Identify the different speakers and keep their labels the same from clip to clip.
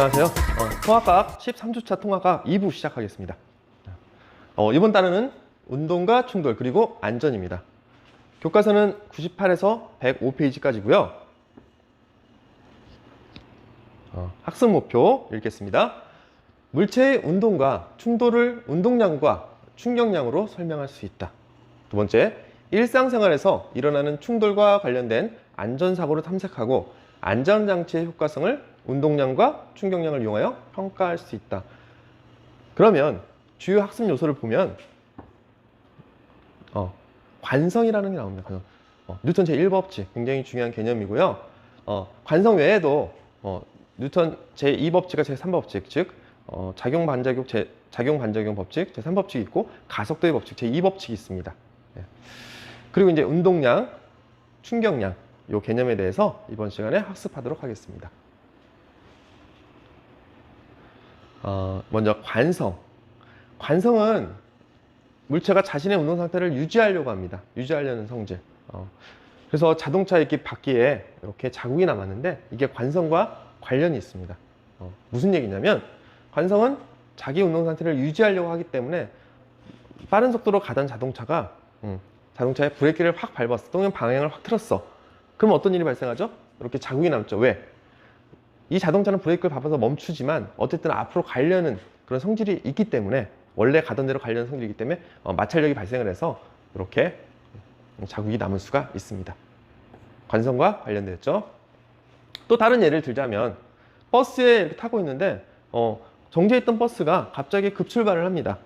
Speaker 1: 안녕하세요. 통합과학 13주차 통합과학 2부 시작하겠습니다. 이번 단어는 운동과 충돌 그리고 안전입니다. 교과서는 98에서 105페이지까지고요. 학습 목표 읽겠습니다. 물체의 운동과 충돌을 운동량과 충격량으로 설명할 수 있다. 두 번째, 일상생활에서 일어나는 충돌과 관련된 안전사고를 탐색하고 안전장치의 효과성을 운동량과 충격량을 이용하여 평가할 수 있다. 그러면 주요 학습 요소를 보면 관성이라는 게 나옵니다. 뉴턴 제1법칙 굉장히 중요한 개념이고요. 관성 외에도 뉴턴 제2법칙과 제3법칙 즉 작용 반작용 법칙 제3법칙이 있고 가속도의 법칙 제2법칙이 있습니다. 그리고 이제 운동량, 충격량 이 개념에 대해서 이번 시간에 학습하도록 하겠습니다. 먼저 관성. 관성은 물체가 자신의 운동 상태를 유지하려고 합니다. 유지하려는 성질. 그래서 자동차 이렇게 바퀴에 이렇게 자국이 남았는데 이게 관성과 관련이 있습니다. 무슨 얘기냐면 관성은 자기 운동 상태를 유지하려고 하기 때문에 빠른 속도로 가던 자동차가 자동차에 브레이크를 확 밟았어 또는 방향을 확 틀었어. 그럼 어떤 일이 발생하죠? 이렇게 자국이 남죠. 왜? 이 자동차는 브레이크를 밟아서 멈추지만 어쨌든 앞으로 가려는 그런 성질이 있기 때문에 원래 가던 대로 가려는 성질이기 때문에 마찰력이 발생을 해서 이렇게 자국이 남을 수가 있습니다. 관성과 관련되었죠. 또 다른 예를 들자면 버스에 이렇게 타고 있는데 정지해 있던 버스가 갑자기 급출발을 합니다.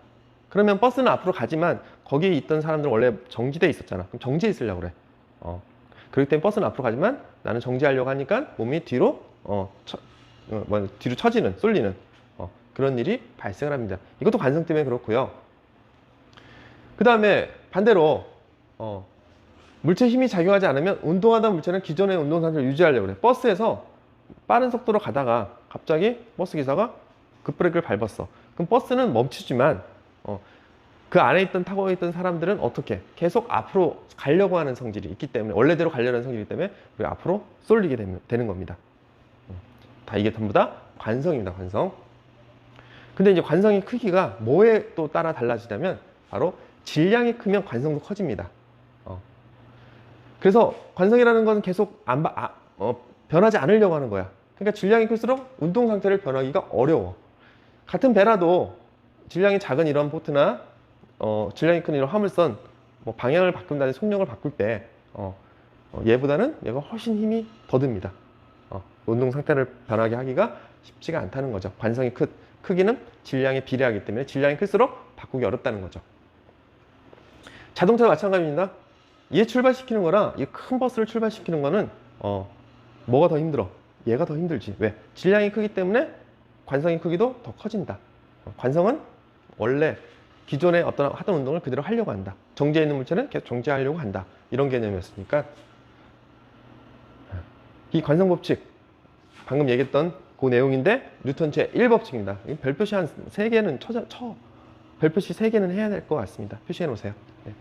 Speaker 1: 그러면 버스는 앞으로 가지만 거기에 있던 사람들은 원래 정지돼 있었잖아. 그럼 정지해 있으려고 그래. 그렇기 때문에 버스는 앞으로 가지만 나는 정지하려고 하니까 몸이 뒤로 뒤로 처지는, 쏠리는 그런 일이 발생을 합니다. 이것도 관성 때문에 그렇고요. 그 다음에 반대로 물체 힘이 작용하지 않으면 운동하던 물체는 기존의 운동 상태를 유지하려고 그래. 버스에서 빠른 속도로 가다가 갑자기 버스 기사가 급브레이크를 밟았어. 그럼 버스는 멈추지만 그 안에 타고 있던 사람들은 어떻게 계속 앞으로 가려고 하는 성질이 있기 때문에 원래대로 가려는 성질이기 때문에 우리가 앞으로 쏠리게 되는 겁니다. 다 이게 전부 다 관성입니다. 관성. 근데 이제 관성의 크기가 뭐에 또 따라 달라지냐면 바로 질량이 크면 관성도 커집니다. 그래서 관성이라는 건 계속 변하지 않으려고 하는 거야. 그러니까 질량이 클수록 운동 상태를 변하기가 어려워. 같은 배라도 질량이 작은 이런 보트나 질량이 큰 이런 화물선 방향을 바꾼다든지 속력을 바꿀 때 얘보다는 얘가 훨씬 힘이 더 듭니다. 운동 상태를 변하게 하기가 쉽지가 않다는 거죠. 관성이 크기는 질량에 비례하기 때문에 질량이 클수록 바꾸기 어렵다는 거죠. 자동차도 마찬가지입니다. 얘 출발시키는 거랑 이 큰 버스를 출발시키는 거는 뭐가 더 힘들어? 얘가 더 힘들지. 왜? 질량이 크기 때문에 관성의 크기도 더 커진다. 관성은 원래 기존에 하던 운동을 그대로 하려고 한다. 정지해 있는 물체는 계속 정지하려고 한다. 이런 개념이었으니까 이 관성 법칙 방금 얘기했던 그 내용인데 뉴턴 제1법칙입니다. 별표시 한 3개는 별표시 3개는 해야 될 것 같습니다. 표시해 놓으세요. 네.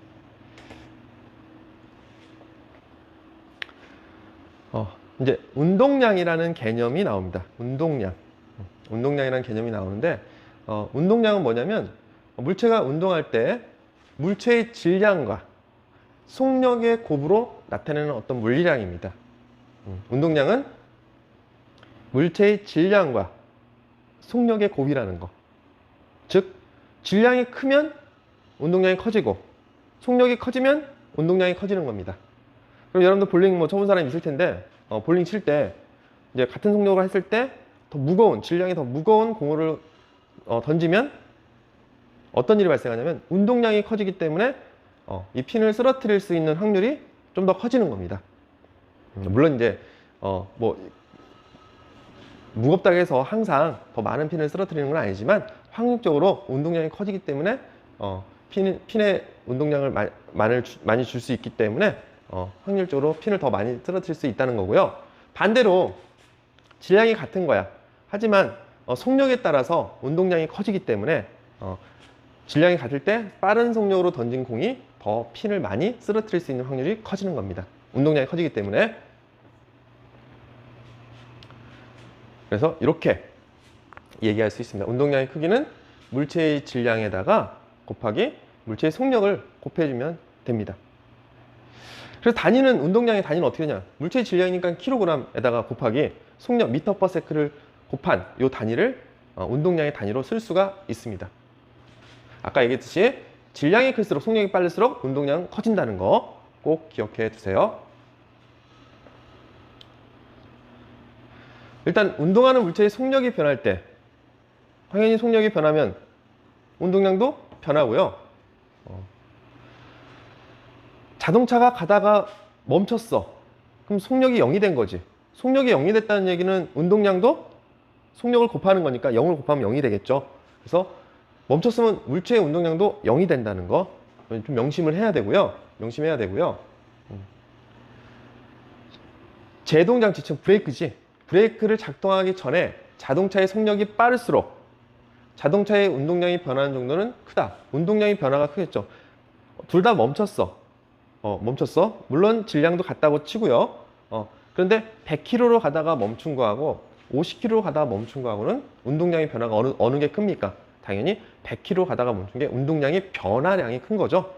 Speaker 1: 이제 운동량이라는 개념이 나옵니다. 운동량이라는 개념이 나오는데 운동량은 뭐냐면 물체가 운동할 때 물체의 질량과 속력의 곱으로 나타내는 어떤 물리량입니다. 운동량은 물체의 질량과 속력의 곱이라는 거. 즉 질량이 크면 운동량이 커지고 속력이 커지면 운동량이 커지는 겁니다. 그럼 여러분들 볼링 쳐본 사람이 있을 텐데 볼링 칠 때 이제 같은 속력을 했을 때 더 무거운 질량이 더 무거운 공을 던지면 어떤 일이 발생하냐면 운동량이 커지기 때문에 이 핀을 쓰러뜨릴 수 있는 확률이 좀 더 커지는 겁니다. 물론 이제 무겁다고 해서 항상 더 많은 핀을 쓰러뜨리는 건 아니지만 확률적으로 운동량이 커지기 때문에 핀의 운동량을 많이 줄 수 있기 때문에 확률적으로 핀을 더 많이 쓰러뜨릴 수 있다는 거고요. 반대로 질량이 같은 거야. 하지만 속력에 따라서 운동량이 커지기 때문에 질량이 같을 때 빠른 속력으로 던진 공이 더 핀을 많이 쓰러뜨릴 수 있는 확률이 커지는 겁니다. 운동량이 커지기 때문에. 그래서 이렇게 얘기할 수 있습니다. 운동량의 크기는 물체의 질량에다가 곱하기 물체의 속력을 곱해주면 됩니다. 그래서 단위는, 운동량의 단위는 어떻게 되냐, 물체의 질량이니까 kg에다가 곱하기 속력 m/s를 곱한 이 단위를 운동량의 단위로 쓸 수가 있습니다. 아까 얘기했듯이 질량이 클수록 속력이 빠를수록 운동량은 커진다는 거 꼭 기억해 두세요. 일단 운동하는 물체의 속력이 변할 때 당연히 속력이 변하면 운동량도 변하고요. 자동차가 가다가 멈췄어. 그럼 속력이 0이 된 거지. 속력이 0이 됐다는 얘기는 운동량도 속력을 곱하는 거니까 0을 곱하면 0이 되겠죠. 그래서 멈췄으면 물체의 운동량도 0이 된다는 거 좀 명심을 해야 되고요. 명심해야 되고요. 제동장치, 즉 브레이크지. 브레이크를 작동하기 전에 자동차의 속력이 빠를수록 자동차의 운동량이 변하는 정도는 크다. 운동량의 변화가 크겠죠. 둘 다 멈췄어. 멈췄어. 물론 질량도 같다고 치고요. 그런데 100km로 가다가 멈춘 거하고 50km로 가다가 멈춘 거하고는 운동량의 변화가 어느 게 큽니까? 당연히 100km 가다가 멈춘 게 운동량의 변화량이 큰 거죠.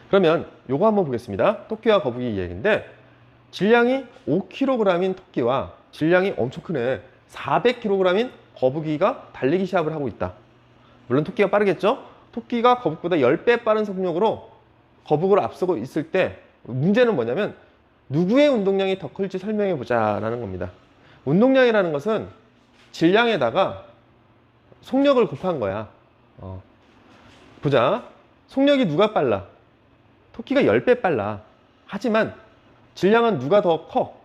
Speaker 1: 그러면 요거 한번 보겠습니다. 토끼와 거북이 얘기인데, 질량이 5kg인 토끼와 질량이 엄청 크네 400kg인 거북이가 달리기 시합을 하고 있다. 물론 토끼가 빠르겠죠? 토끼가 거북보다 10배 빠른 속력으로 거북을 앞서고 있을 때 문제는 뭐냐면 누구의 운동량이 더 클지 설명해 보자라는 겁니다. 운동량이라는 것은 질량에다가 속력을 곱한 거야. 보자. 속력이 누가 빨라? 토끼가 10배 빨라. 하지만 질량은 누가 더 커?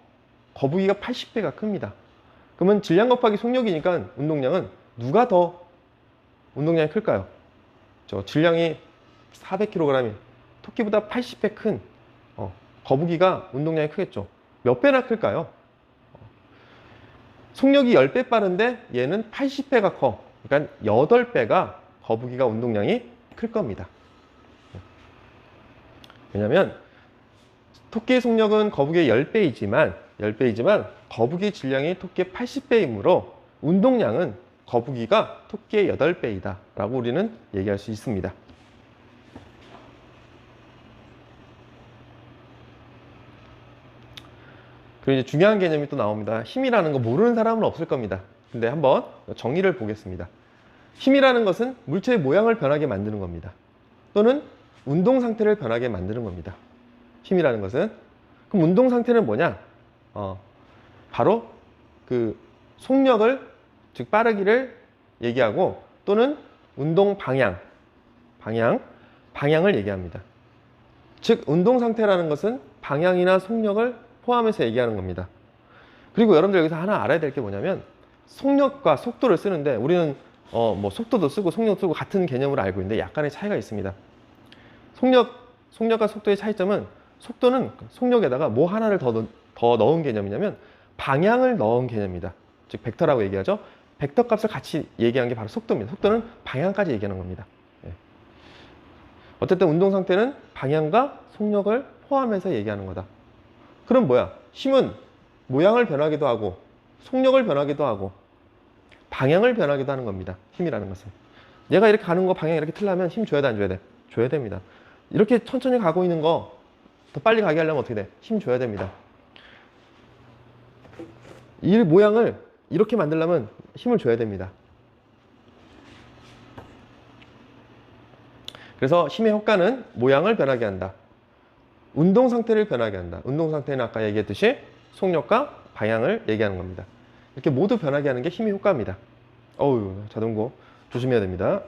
Speaker 1: 거북이가 80배가 큽니다. 그러면 질량 곱하기 속력이니까 운동량은 누가 더 운동량이 클까요? 질량이 400kg인 토끼보다 80배 큰 거북이가 운동량이 크겠죠. 몇 배나 클까요? 속력이 10배 빠른데 얘는 80배가 커. 그러니까 8배가 거북이가 운동량이 클 겁니다. 왜냐면 토끼의 속력은 거북이의 10배이지만 거북이의 질량이 토끼의 80배이므로 운동량은 거북이가 토끼의 8배이다 라고 우리는 얘기할 수 있습니다. 그리고 이제 중요한 개념이 또 나옵니다. 힘이라는 거 모르는 사람은 없을 겁니다. 근데 한번 정의를 보겠습니다. 힘이라는 것은 물체의 모양을 변하게 만드는 겁니다. 또는 운동 상태를 변하게 만드는 겁니다. 힘이라는 것은. 그럼 운동 상태는 뭐냐? 바로 그 속력을, 즉 빠르기를 얘기하고, 또는 운동 방향을 얘기합니다. 즉 운동 상태라는 것은 방향이나 속력을 포함해서 얘기하는 겁니다. 그리고 여러분들 여기서 하나 알아야 될 게 뭐냐면 속력과 속도를 쓰는데 우리는 뭐 속도도 쓰고 속력도 쓰고 같은 개념으로 알고 있는데 약간의 차이가 있습니다. 속력과 속도의 차이점은 속도는 속력에다가 뭐 하나를 더 넣은 개념이냐면 방향을 넣은 개념입니다. 즉 벡터라고 얘기하죠. 벡터 값을 같이 얘기한 게 바로 속도입니다. 속도는 방향까지 얘기하는 겁니다. 어쨌든 운동 상태는 방향과 속력을 포함해서 얘기하는 거다. 그럼 뭐야? 힘은 모양을 변하기도 하고 속력을 변하기도 하고 방향을 변하기도 하는 겁니다. 힘이라는 것은. 얘가 이렇게 가는 거 방향이 이렇게 틀려면 힘 줘야 돼, 안 줘야 돼? 줘야 됩니다. 이렇게 천천히 가고 있는 거 더 빨리 가게 하려면 어떻게 돼? 힘 줘야 됩니다. 이 모양을 이렇게 만들려면 힘을 줘야 됩니다. 그래서 힘의 효과는 모양을 변하게 한다. 운동 상태를 변하게 한다. 운동 상태는 아까 얘기했듯이 속력과 방향을 얘기하는 겁니다. 이렇게 모두 변하게 하는 게 힘의 효과입니다. 자동고 조심해야 됩니다.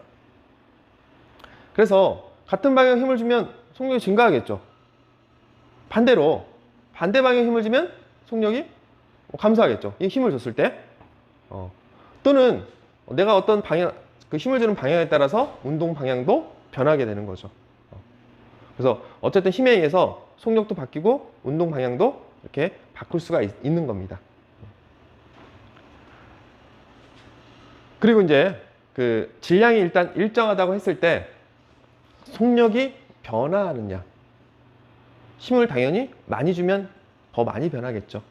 Speaker 1: 그래서 같은 방향 힘을 주면 속력이 증가하겠죠. 반대로 반대 방향 힘을 주면 속력이 감소하겠죠. 이 힘을 줬을 때. 또는 내가 어떤 방향, 그 힘을 주는 방향에 따라서 운동 방향도 변하게 되는 거죠. 그래서 어쨌든 힘에 의해서 속력도 바뀌고 운동 방향도 이렇게 바꿀 수가 있는 겁니다. 그리고 이제 그 질량이 일단 일정하다고 했을 때 속력이 변화하느냐. 힘을 당연히 많이 주면 더 많이 변하겠죠.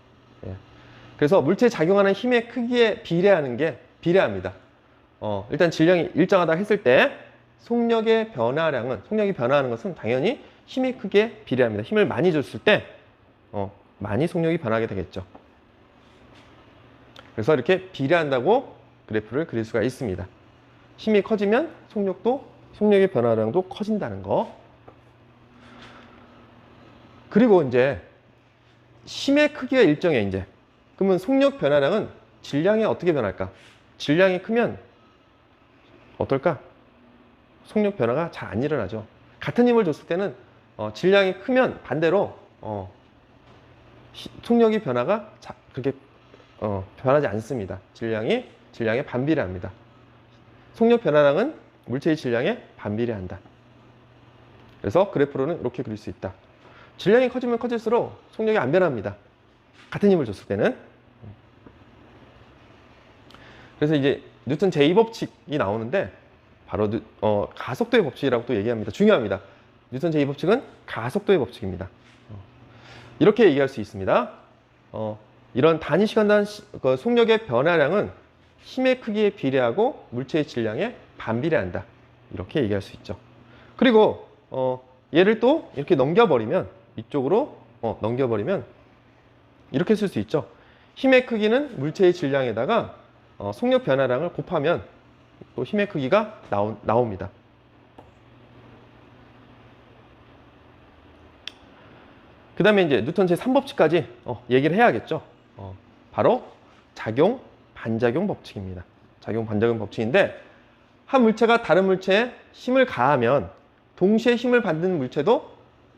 Speaker 1: 그래서 물체에 작용하는 힘의 크기에 비례합니다. 일단 질량이 일정하다 했을 때 속력이 변화하는 것은 당연히 힘의 크기에 비례합니다. 힘을 많이 줬을 때 많이 속력이 변하게 되겠죠. 그래서 이렇게 비례한다고 그래프를 그릴 수가 있습니다. 힘이 커지면 속력의 변화량도 커진다는 거. 그리고 이제 힘의 크기가 일정해 이제. 그러면 속력 변화량은 질량이 어떻게 변할까? 질량이 크면 어떨까? 속력 변화가 잘 안 일어나죠. 같은 힘을 줬을 때는 질량이 크면 반대로 속력의 변화가 그렇게 변하지 않습니다. 질량에 반비례합니다. 속력 변화량은 물체의 질량에 반비례한다. 그래서 그래프로는 이렇게 그릴 수 있다. 질량이 커지면 커질수록 속력이 안 변합니다. 같은 힘을 줬을 때는. 그래서 이제 뉴턴 제2법칙이 나오는데 바로 가속도의 법칙이라고 또 얘기합니다. 중요합니다. 뉴턴 제2법칙은 가속도의 법칙입니다. 이렇게 얘기할 수 있습니다. 이런 단위 시간당 속력의 변화량은 힘의 크기에 비례하고 물체의 질량에 반비례한다. 이렇게 얘기할 수 있죠. 그리고 얘를 또 이렇게 넘겨버리면 이쪽으로 넘겨버리면 이렇게 쓸 수 있죠. 힘의 크기는 물체의 질량에다가 속력 변화량을 곱하면 또 힘의 크기가 나옵니다. 그 다음에 이제 뉴턴 제3법칙까지 얘기를 해야겠죠. 바로 작용, 반작용 법칙입니다. 작용, 반작용 법칙인데 한 물체가 다른 물체에 힘을 가하면 동시에 힘을 받는 물체도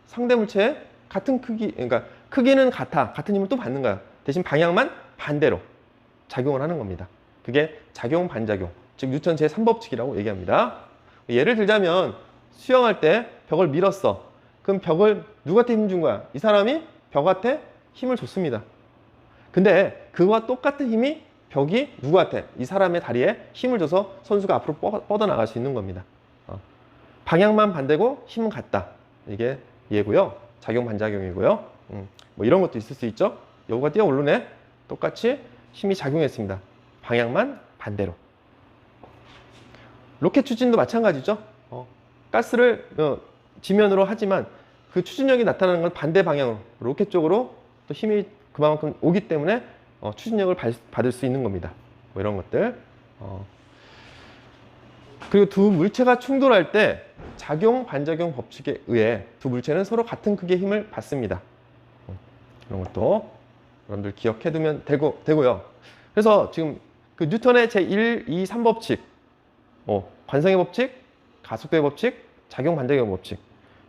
Speaker 1: 상대 물체에 같은 크기, 그러니까 크기는 같은 힘을 또 받는 거야. 대신 방향만 반대로 작용을 하는 겁니다. 그게 작용, 반작용, 즉 뉴턴 제3법칙이라고 얘기합니다. 예를 들자면 수영할 때 벽을 밀었어. 그럼 벽을 누구한테 힘 준 거야? 이 사람이 벽한테 힘을 줬습니다. 근데 그와 똑같은 힘이 벽이 누구한테? 이 사람의 다리에 힘을 줘서 선수가 앞으로 뻗어나갈 수 있는 겁니다. 방향만 반대고 힘은 같다. 이게 얘고요. 작용, 반작용이고요. 뭐 이런 것도 있을 수 있죠. 여기가 뛰어오르네. 똑같이 힘이 작용했습니다. 방향만 반대로. 로켓 추진도 마찬가지죠. 가스를 지면으로 하지만 그 추진력이 나타나는 건 반대 방향으로 로켓 쪽으로 또 힘이 그만큼 오기 때문에 추진력을 받을 수 있는 겁니다. 뭐 이런 것들. 그리고 두 물체가 충돌할 때 작용, 반작용 법칙에 의해 두 물체는 서로 같은 크기의 힘을 받습니다. 이런 것도 여러분들 기억해 두면 되고요. 그래서 지금 그 뉴턴의 제1, 2, 3법칙, 관성의 법칙, 가속도의 법칙, 작용, 반작용 법칙.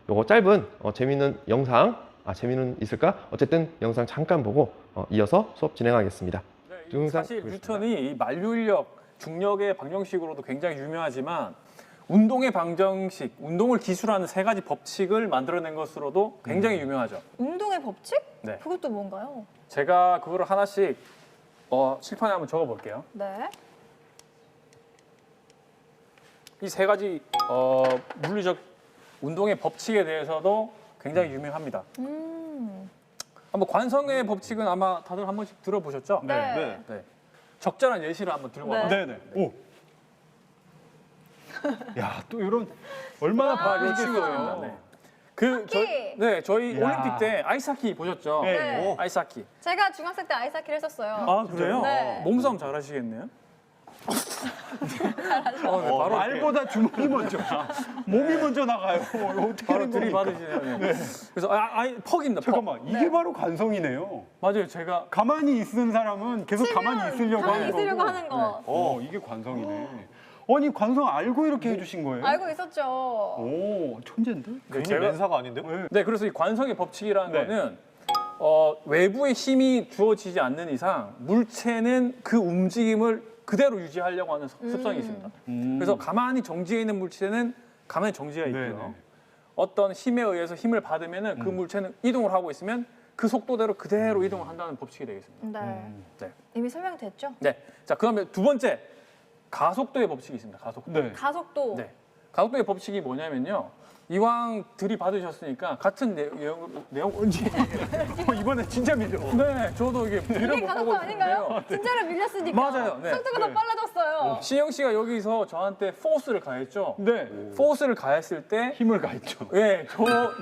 Speaker 1: 요거 짧은 재미있는 영상, 재미는 있을까? 어쨌든 영상 잠깐 보고 이어서 수업 진행하겠습니다.
Speaker 2: 네, 사실 뉴턴이 이 만류인력, 중력의 방정식으로도 굉장히 유명하지만 운동의 방정식, 운동을 기술하는 세 가지 법칙을 만들어낸 것으로도 굉장히 유명하죠.
Speaker 3: 운동의 법칙?
Speaker 2: 네.
Speaker 3: 그것도 뭔가요?
Speaker 2: 제가 그거를 하나씩 칠판에 한번 적어볼게요.
Speaker 3: 네.
Speaker 2: 이 세 가지 물리적 운동의 법칙에 대해서도 굉장히 유명합니다. 한번 관성의 법칙은 아마 다들 한 번씩 들어보셨죠?
Speaker 3: 네.
Speaker 2: 네. 적절한 예시를 한번 들고
Speaker 3: 네.
Speaker 2: 와봤어요.
Speaker 4: 네네. 오. 야, 또 이런 얼마나
Speaker 2: 이
Speaker 4: 바뀌겠어요.
Speaker 2: 친구예요. 네. 저희
Speaker 4: 이야.
Speaker 2: 올림픽 때 아이스하키 보셨죠?
Speaker 3: 네.
Speaker 2: 아이스하키.
Speaker 3: 제가 중학생 때 아이스하키를 했었어요.
Speaker 4: 아, 그래요?
Speaker 3: 네.
Speaker 2: 몸싸움 잘하시겠네요? 네, 바로
Speaker 4: 말보다 주먹이 먼저. 몸이 먼저 나가요. 어떻게
Speaker 2: 바로
Speaker 4: 하는 겁니까?
Speaker 2: 들이받으시네요. 네. 그래서 퍽입니다. 퍽.
Speaker 4: 잠깐만, 이게 바로 관성이네요.
Speaker 2: 맞아요. 제가
Speaker 4: 가만히 있는 사람은 계속 가만히 있으려고
Speaker 3: 가만히
Speaker 4: 하는
Speaker 3: 있으려고
Speaker 4: 거고.
Speaker 3: 하는 거.
Speaker 4: 이게 관성이네. 아니, 관성 알고 이렇게 해주신 거예요?
Speaker 3: 알고 있었죠.
Speaker 4: 오, 천재인데?
Speaker 2: 네, 제가
Speaker 5: 맨사가 아닌데요?
Speaker 4: 네.
Speaker 2: 네, 그래서 이 관성의 법칙이라는
Speaker 4: 네.
Speaker 2: 거는 외부의 힘이 주어지지 않는 이상 물체는 그 움직임을 그대로 유지하려고 하는 습성이 있습니다. 그래서 가만히 정지해 있는 물체는 가만히 정지해 있고요.
Speaker 4: 네네.
Speaker 2: 어떤 힘에 의해서 힘을 받으면은 그 물체는 이동을 하고 있으면 그 속도대로 그대로 이동을 한다는 법칙이 되겠습니다.
Speaker 3: 네.
Speaker 2: 네.
Speaker 3: 이미 설명됐죠?
Speaker 2: 네. 자, 그러면 두 번째 가속도의 법칙이 있습니다. 가속도.
Speaker 4: 네.
Speaker 3: 가속도.
Speaker 2: 네. 가속도의 법칙이 뭐냐면요. 이왕 들이받으셨으니까 같은 내용인지
Speaker 4: 이번에 진짜 밀려.
Speaker 2: 네, 저도 이게
Speaker 3: 이게
Speaker 2: 밀어보고
Speaker 3: 가속도 아닌가요?
Speaker 2: 싶은데요.
Speaker 3: 진짜로 밀렸으니까.
Speaker 2: 맞아요. 네.
Speaker 3: 속도가 더 빨라졌어요.
Speaker 2: 신영 씨가 여기서 저한테 포스를 가했죠.
Speaker 4: 네.
Speaker 2: 포스를 가했을 때
Speaker 4: 힘을 가했죠.
Speaker 2: 예,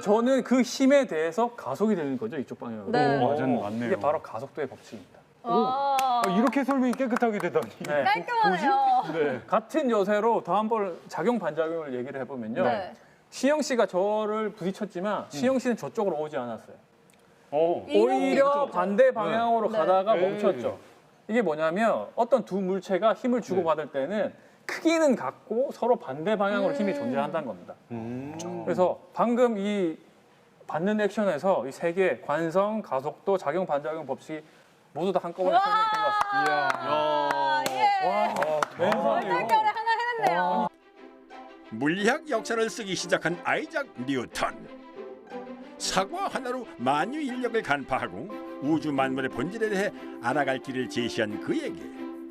Speaker 2: 저는 그 힘에 대해서 가속이 되는 거죠, 이쪽 방향으로.
Speaker 3: 네.
Speaker 4: 맞네요.
Speaker 2: 이게 바로 가속도의 법칙입니다.
Speaker 3: 와.
Speaker 4: 이렇게 설명이 깨끗하게 되다니.
Speaker 2: 네.
Speaker 3: 깔끔하네요.
Speaker 4: 네.
Speaker 2: 같은 여세로 더 한 번 작용 반작용을 얘기를 해보면요.
Speaker 3: 네.
Speaker 2: 신영 씨가 저를 부딪혔지만 신영 씨는 저쪽으로 오지 않았어요.
Speaker 3: 이-
Speaker 2: 오히려
Speaker 3: 이동이죠.
Speaker 2: 반대 방향으로
Speaker 3: 네.
Speaker 2: 가다가
Speaker 4: 네.
Speaker 2: 멈췄죠. 이게 뭐냐면 어떤 두 물체가 힘을 주고받을 때는 크기는 같고 서로 반대 방향으로 힘이 존재한다는 겁니다. 그래서 방금 이 받는 액션에서 이 세 개 관성, 가속도, 작용 반작용 법칙이 모두 다 한꺼번에 설명이 된 것 같습니다.
Speaker 3: 와, 예.
Speaker 2: 와, 왼손이요.
Speaker 3: 얼떨결에 하나 해냈네요.
Speaker 5: 물리학 역사를 쓰기 시작한 아이작 뉴턴. 사과 하나로 만유 인력을 간파하고 우주 만물의 본질에 대해 알아갈 길을 제시한 그에게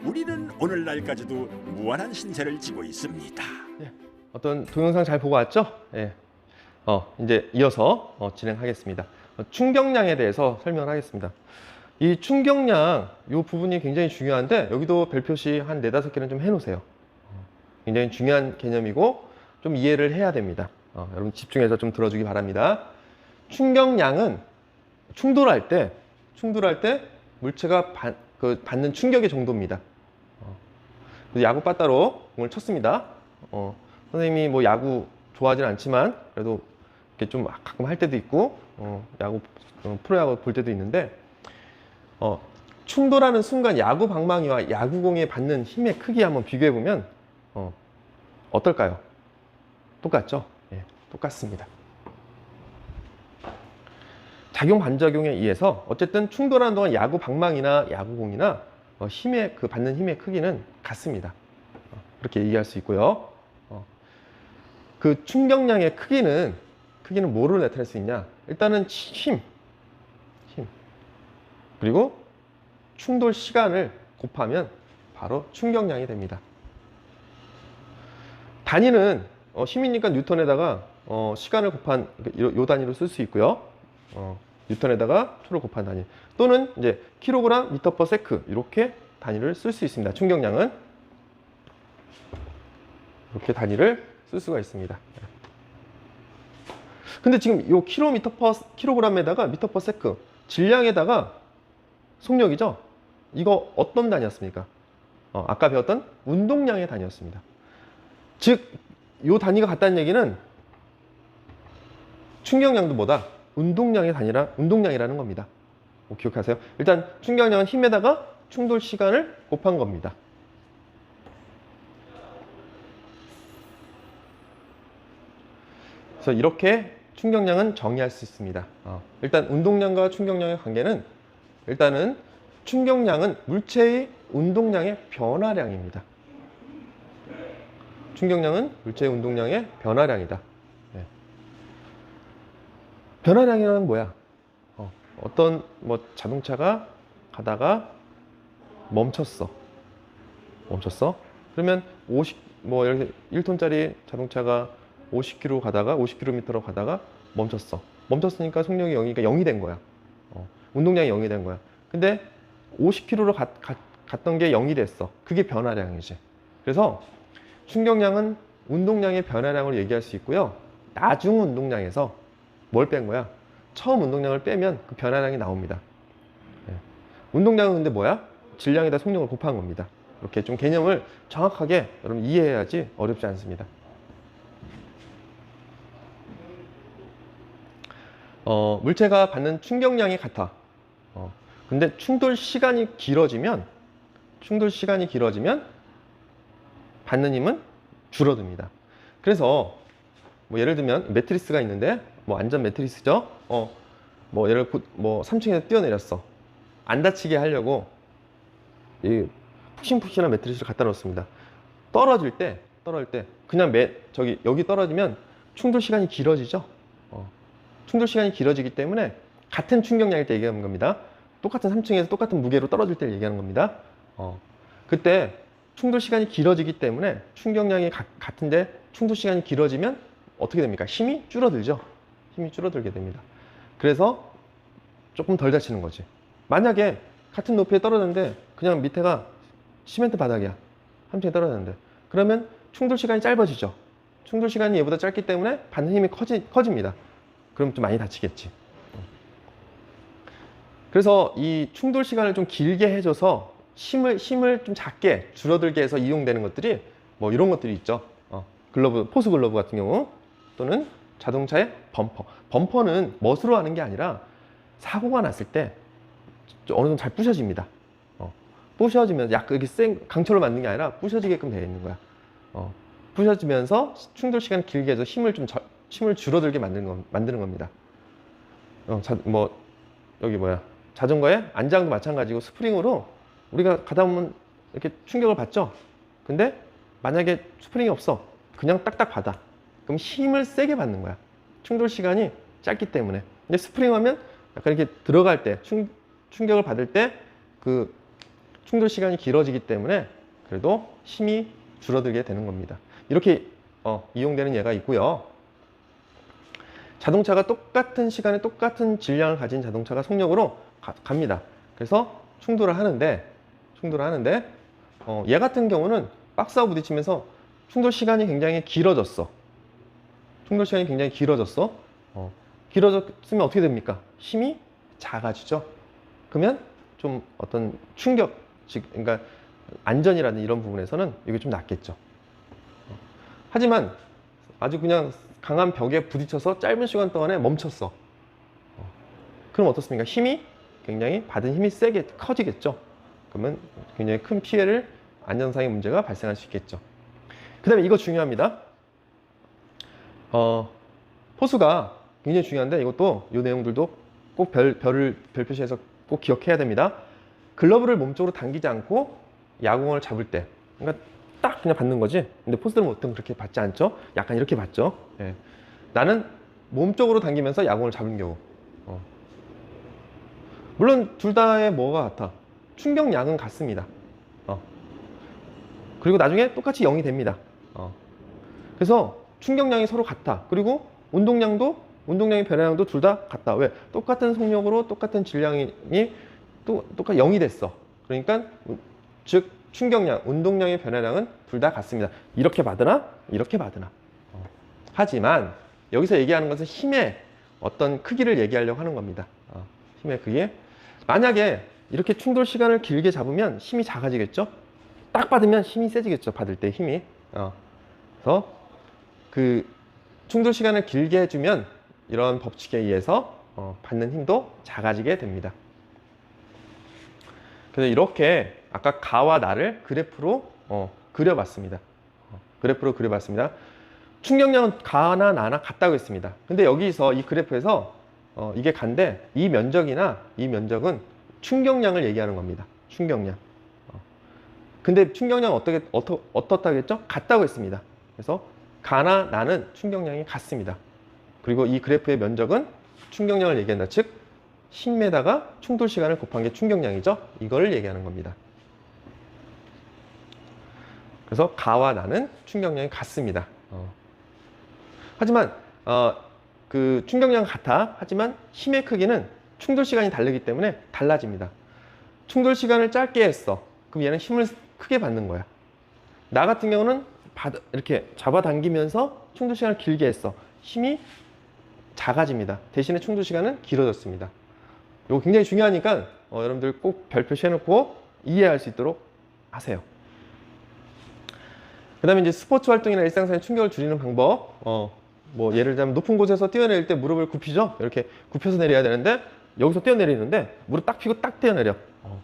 Speaker 5: 우리는 오늘날까지도 무한한 신세를 지고 있습니다.
Speaker 1: 어떤 동영상 잘 보고 왔죠? 예. 이제 이어서 진행하겠습니다. 충격량에 대해서 설명을 하겠습니다. 이 충격량, 이 부분이 굉장히 중요한데 여기도 별표시 한 4, 5개는 좀 해놓으세요. 굉장히 중요한 개념이고 좀 이해를 해야 됩니다. 여러분 집중해서 좀 들어주기 바랍니다. 충격량은 충돌할 때 물체가 받는 충격의 정도입니다. 야구 빠따로 공을 쳤습니다. 선생님이 뭐 야구 좋아하진 않지만 그래도 이렇게 좀 가끔 할 때도 있고 야구 프로야구 볼 때도 있는데 충돌하는 순간 야구 방망이와 야구공에 받는 힘의 크기 한번 비교해 보면 어떨까요? 똑같죠? 예, 똑같습니다. 작용 반작용에 의해서 어쨌든 충돌하는 동안 야구 방망이나 야구공이나 힘의 받는 힘의 크기는 같습니다. 그렇게 얘기할 수 있고요. 그 충격량의 크기는 뭐로 나타낼 수 있냐? 일단은 힘. 그리고 충돌 시간을 곱하면 바로 충격량이 됩니다. 단위는 힘이니까 뉴턴에다가 시간을 곱한 요 단위로 쓸 수 있고요. 뉴턴에다가 초를 곱한 단위 또는 이제 킬로그램 미터 퍼 세크 이렇게 단위를 쓸 수 있습니다. 충격량은 이렇게 단위를 쓸 수가 있습니다. 근데 지금 요 킬로그램에다가 미터 퍼 세크 질량에다가 속력이죠. 이거 어떤 단위였습니까? 아까 배웠던 운동량의 단위였습니다. 즉, 요 단위가 같다는 얘기는 충격량도 뭐다? 운동량이라는 겁니다. 기억하세요. 일단 충격량은 힘에다가 충돌 시간을 곱한 겁니다. 그래서 이렇게 충격량은 정의할 수 있습니다. 일단 운동량과 충격량의 관계는 일단은 충격량은 물체의 운동량의 변화량입니다. 충격량은 물체의 운동량의 변화량이다. 네. 변화량이란 뭐야? 어떤 자동차가 가다가 멈췄어. 그러면 1톤짜리 자동차가 50km 가다가 멈췄어. 멈췄으니까 속력이 0이니까 0이 된 거야. 운동량이 0이 된 거야. 근데 50km로 갔던 게 0이 됐어. 그게 변화량이지. 그래서 충격량은 운동량의 변화량으로 얘기할 수 있고요. 나중 운동량에서 뭘 뺀 거야? 처음 운동량을 빼면 그 변화량이 나옵니다. 네. 운동량은 근데 뭐야? 질량에다 속력을 곱한 겁니다. 이렇게 좀 개념을 정확하게 여러분 이해해야지 어렵지 않습니다. 물체가 받는 충격량이 같아. 근데 충돌 시간이 길어지면 받는 힘은 줄어듭니다. 그래서 예를 들면 매트리스가 있는데 안전 매트리스죠. 예를 3층에서 뛰어내렸어. 안 다치게 하려고 이 푹신푹신한 매트리스를 갖다 놓습니다. 떨어질 때 그냥 여기 떨어지면 충돌 시간이 길어지죠. 충돌 시간이 길어지기 때문에 같은 충격량일 때 얘기하는 겁니다. 똑같은 3층에서 똑같은 무게로 떨어질 때 얘기하는 겁니다. 그때 충돌 시간이 길어지기 때문에 충격량이 같은데 충돌 시간이 길어지면 어떻게 됩니까? 힘이 줄어들죠. 힘이 줄어들게 됩니다. 그래서 조금 덜 다치는 거지. 만약에 같은 높이에 떨어졌는데 그냥 밑에가 시멘트 바닥이야. 함정이 떨어졌는데. 그러면 충돌 시간이 짧아지죠. 충돌 시간이 얘보다 짧기 때문에 받는 힘이 커집니다. 그럼 좀 많이 다치겠지. 그래서 이 충돌 시간을 좀 길게 해줘서 힘을 좀 작게 줄어들게 해서 이용되는 것들이 뭐 이런 것들이 있죠. 글러브, 포스 글러브 같은 경우 또는 자동차의 범퍼. 범퍼는 멋으로 하는 게 아니라 사고가 났을 때 어느 정도 잘 부셔집니다. 부셔지면서 약간 이렇게 센 강철로 만든 게 아니라 부셔지게끔 되어 있는 거야. 부셔지면서 충돌 시간을 길게 해서 힘을 줄어들게 만드는 겁니다. 여기 자전거의 안장도 마찬가지고 스프링으로 우리가 가다 보면 이렇게 충격을 받죠. 근데 만약에 스프링이 없어. 그냥 딱딱 받아. 그럼 힘을 세게 받는 거야. 충돌 시간이 짧기 때문에. 근데 스프링 하면 약간 이렇게 들어갈 때 충격을 받을 때 그 충돌 시간이 길어지기 때문에 그래도 힘이 줄어들게 되는 겁니다. 이렇게 이용되는 예가 있고요. 자동차가 똑같은 시간에 똑같은 질량을 가진 자동차가 속력으로 갑니다. 그래서 충돌을 하는데 얘 같은 경우는 박스하고 부딪히면서 충돌 시간이 굉장히 길어졌어. 길어졌으면 어떻게 됩니까? 힘이 작아지죠. 그러면 좀 어떤 충격, 그러니까 안전이라든 이런 부분에서는 이게 좀 낫겠죠. 하지만 아주 그냥 강한 벽에 부딪혀서 짧은 시간 동안에 멈췄어. 그럼 어떻습니까? 받은 힘이 세게 커지겠죠. 그러면 굉장히 큰 피해를, 안전상의 문제가 발생할 수 있겠죠. 그 다음에 이거 중요합니다. 포수가 굉장히 중요한데 이것도 이 내용들도 꼭 별 표시해서 꼭 기억해야 됩니다. 글러브를 몸쪽으로 당기지 않고 야구공을 잡을 때, 그러니까 딱 그냥 받는 거지. 근데 포수들은 보통 그렇게 받지 않죠. 약간 이렇게 받죠. 예. 나는 몸쪽으로 당기면서 야구공을 잡은 경우. 물론 둘 다의 뭐가 같아? 충격량은 같습니다. 그리고 나중에 똑같이 0이 됩니다. 그래서 충격량이 서로 같아. 그리고 운동량의 변화량도 둘 다 같다. 왜? 똑같은 속력으로 똑같은 질량이 똑같이 0이 됐어. 그러니까 즉 충격량, 운동량의 변화량은 둘 다 같습니다. 이렇게 받으나 이렇게 받으나. 하지만 여기서 얘기하는 것은 힘의 어떤 크기를 얘기하려고 하는 겁니다. 힘의 크기. 만약에 이렇게 충돌 시간을 길게 잡으면 힘이 작아지겠죠? 딱 받으면 힘이 세지겠죠? 받을 때 힘이. 그래서 그 충돌 시간을 길게 해주면 이런 법칙에 의해서 받는 힘도 작아지게 됩니다. 그래서 이렇게 아까 가와 나를 그래프로 그려봤습니다. 충격량은 가나 나나 같다고 했습니다. 근데 여기서 이 그래프에서 이게 간데 이 면적은 충격량을 얘기하는 겁니다. 충격량. 근데 충격량은 어떻다고 했죠? 같다고 했습니다. 그래서 가나 나는 충격량이 같습니다. 그리고 이 그래프의 면적은 충격량을 얘기한다. 즉 힘에다가 충돌 시간을 곱한 게 충격량이죠. 이걸 얘기하는 겁니다. 그래서 가와 나는 충격량이 같습니다. 하지만 그 충격량은 같아. 하지만 힘의 크기는 충돌 시간이 다르기 때문에 달라집니다. 충돌 시간을 짧게 했어. 그럼 얘는 힘을 크게 받는 거야. 나 같은 경우는 이렇게 잡아당기면서 충돌 시간을 길게 했어. 힘이 작아집니다. 대신에 충돌 시간은 길어졌습니다. 이거 굉장히 중요하니까 여러분들 꼭 별표시 해놓고 이해할 수 있도록 하세요. 그 다음에 이제 스포츠 활동이나 일상생활 충격을 줄이는 방법. 뭐 예를 들면 높은 곳에서 뛰어내릴 때 무릎을 굽히죠. 이렇게 굽혀서 내려야 되는데 여기서 뛰어내리는데 무릎 딱 펴고 딱 뛰어내려.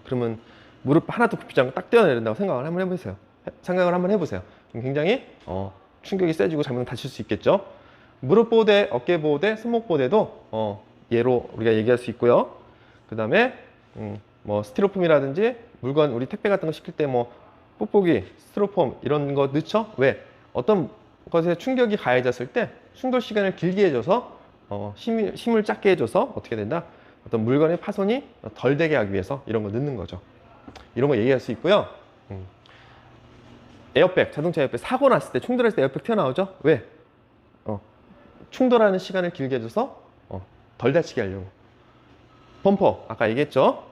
Speaker 1: 그러면 무릎 하나도 굽히지 않고 딱 뛰어내린다고 생각을 한번 해보세요. 굉장히 충격이 세지고 잘못하면 다칠 수 있겠죠. 무릎 보호대, 어깨 보호대, 손목 보호대도 예로 우리가 얘기할 수 있고요. 그 다음에 뭐 스티로폼이라든지 물건 우리 택배 같은 거 시킬 때 뭐 뽁뽁이, 스티로폼 이런 거 넣죠. 왜? 어떤 것에 충격이 가해졌을 때 충돌 시간을 길게 해줘서 힘을 작게 해줘서 어떻게 된다? 어떤 물건의 파손이 덜 되게 하기 위해서 이런 거 넣는 거죠. 이런 거 얘기할 수 있고요. 에어백, 자동차 에어백 사고 났을 때 충돌했을 때 에어백 튀어나오죠. 왜? 충돌하는 시간을 길게 해줘서 덜 다치게 하려고. 범퍼 아까 얘기했죠.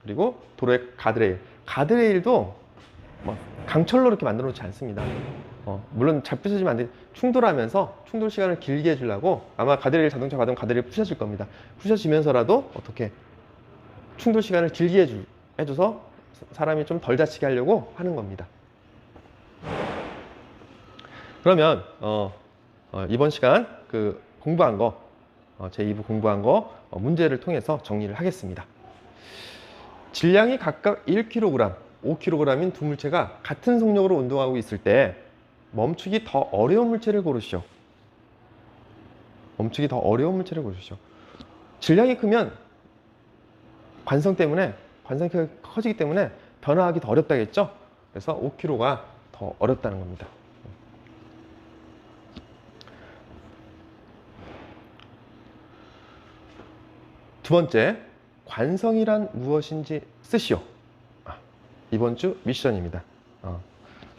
Speaker 1: 그리고 도로의 가드레일. 가드레일도 뭐 강철로 이렇게 만들어 놓지 않습니다. 물론 잘 부서지면 안 돼. 충돌하면서 충돌 시간을 길게 해주려고 아마 가드레일 자동차 받으면 가드레일 부셔질 겁니다. 부셔지면서라도 어떻게 충돌 시간을 길게 해줘서 사람이 좀 덜 다치게 하려고 하는 겁니다. 그러면 이번 시간 그 공부한 거 제2부 공부한 거 문제를 통해서 정리를 하겠습니다. 질량이 각각 1kg, 5kg인 두 물체가 같은 속력으로 운동하고 있을 때 멈추기 더 어려운 물체를 고르시오. 멈추기 더 어려운 물체를 고르시오. 질량이 크면 관성이 커지기 때문에 변화하기 더 어렵다겠죠? 그래서 5kg가 더 어렵다는 겁니다. 두 번째, 관성이란 무엇인지 쓰시오. 이번 주 미션입니다.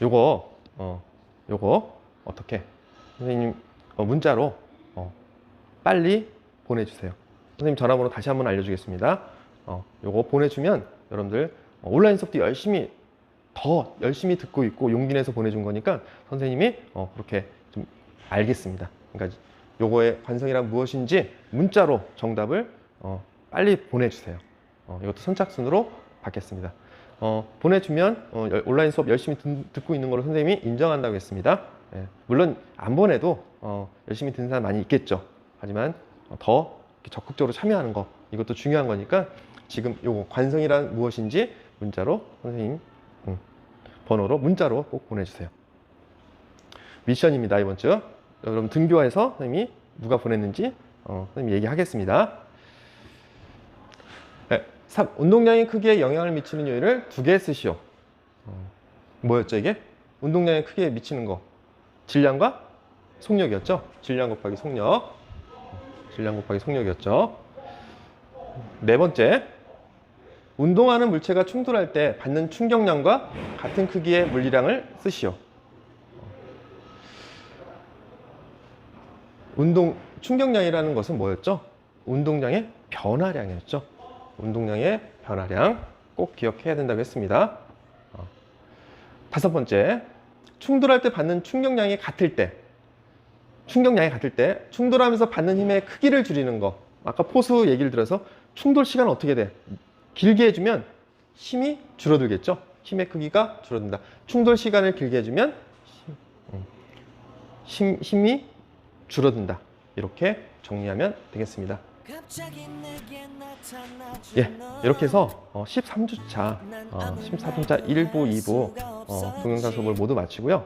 Speaker 1: 요거 어떻게 선생님 문자로 빨리 보내주세요. 선생님 전화번호 다시 한번 알려주겠습니다. 요거 보내주면 여러분들 온라인 수업도 더 열심히 듣고 있고 용기 내서 보내준 거니까 선생님이 그렇게 좀 알겠습니다. 그러니까 요거의 관성이란 무엇인지 문자로 정답을 빨리 보내주세요. 이것도 선착순으로 받겠습니다. 보내주면 온라인 수업 열심히 듣고 있는 걸로 선생님이 인정한다고 했습니다. 예, 물론 안 보내도 열심히 듣는 사람 많이 있겠죠. 하지만 더 적극적으로 참여하는 거 이것도 중요한 거니까 지금 요거 관성이란 무엇인지 문자로 선생님 번호로 문자로 꼭 보내주세요. 미션입니다. 이번 주 여러분 등교해서 선생님이 누가 보냈는지 선생님이 얘기하겠습니다. 네, 3. 운동량의 크기에 영향을 미치는 요인을 2개 쓰시오. 뭐였죠 이게? 운동량의 크기에 미치는 거 질량과 속력이었죠. 질량 곱하기 속력. 질량 곱하기 속력이었죠. 네 번째, 운동하는 물체가 충돌할 때 받는 충격량과 같은 크기의 물리량을 쓰시오. 충격량이라는 것은 뭐였죠? 운동량의 변화량이었죠. 운동량의 변화량 꼭 기억해야 된다고 했습니다. 다섯 번째, 충돌할 때 받는 충격량이 같을 때 충돌하면서 받는 힘의 크기를 줄이는 거. 아까 포수 얘기를 들어서 충돌 시간은 어떻게 돼? 길게 해주면 힘이 줄어들겠죠? 힘의 크기가 줄어든다. 충돌 시간을 길게 해주면 힘이 줄어든다. 이렇게 정리하면 되겠습니다. 예, 이렇게 해서 13주차 14분차 1부, 2부 동영상 수업을 모두 마치고요.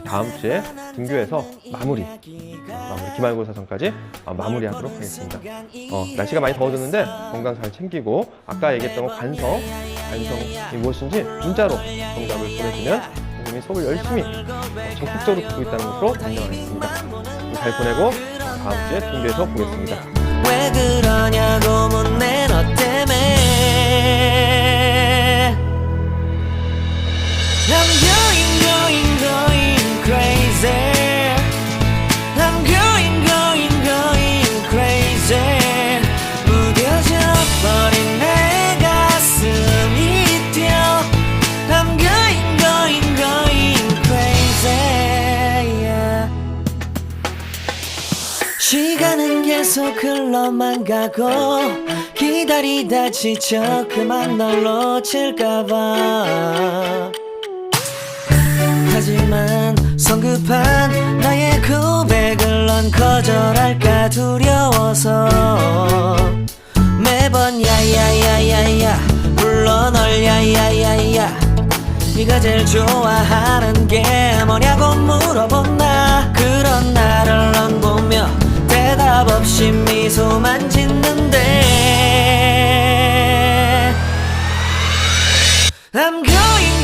Speaker 1: 다음 주에 등교해서 마무리 기말고사 전까지 마무리하도록 하겠습니다. 날씨가 많이 더워졌는데 건강 잘 챙기고 아까 얘기했던 관성이 무엇인지 문자로 정답을 보내주면 선생님이 수업을 열심히 적극적으로 듣고 있다는 것으로 인정하겠습니다. 잘 보내고 다음 주에 등교해서 보겠습니다.
Speaker 6: 왜 그러냐고 묻네 너 때문에 I'm going crazy I'm going crazy 무뎌져 버린 내 가슴이 뛰어 I'm going crazy yeah. 시간은 계속 흘러만 가고 기다리다 지쳐 그만 널 놓칠까봐 하지만 성급한 나의 고백을 넌 거절할까 두려워서 매번 야야야야야 불러 널 야야야야 네가 제일 좋아하는 게 뭐냐고 물어본다 그런 나를 넌 보며 대답 없이 미소만 짓는데 I'm going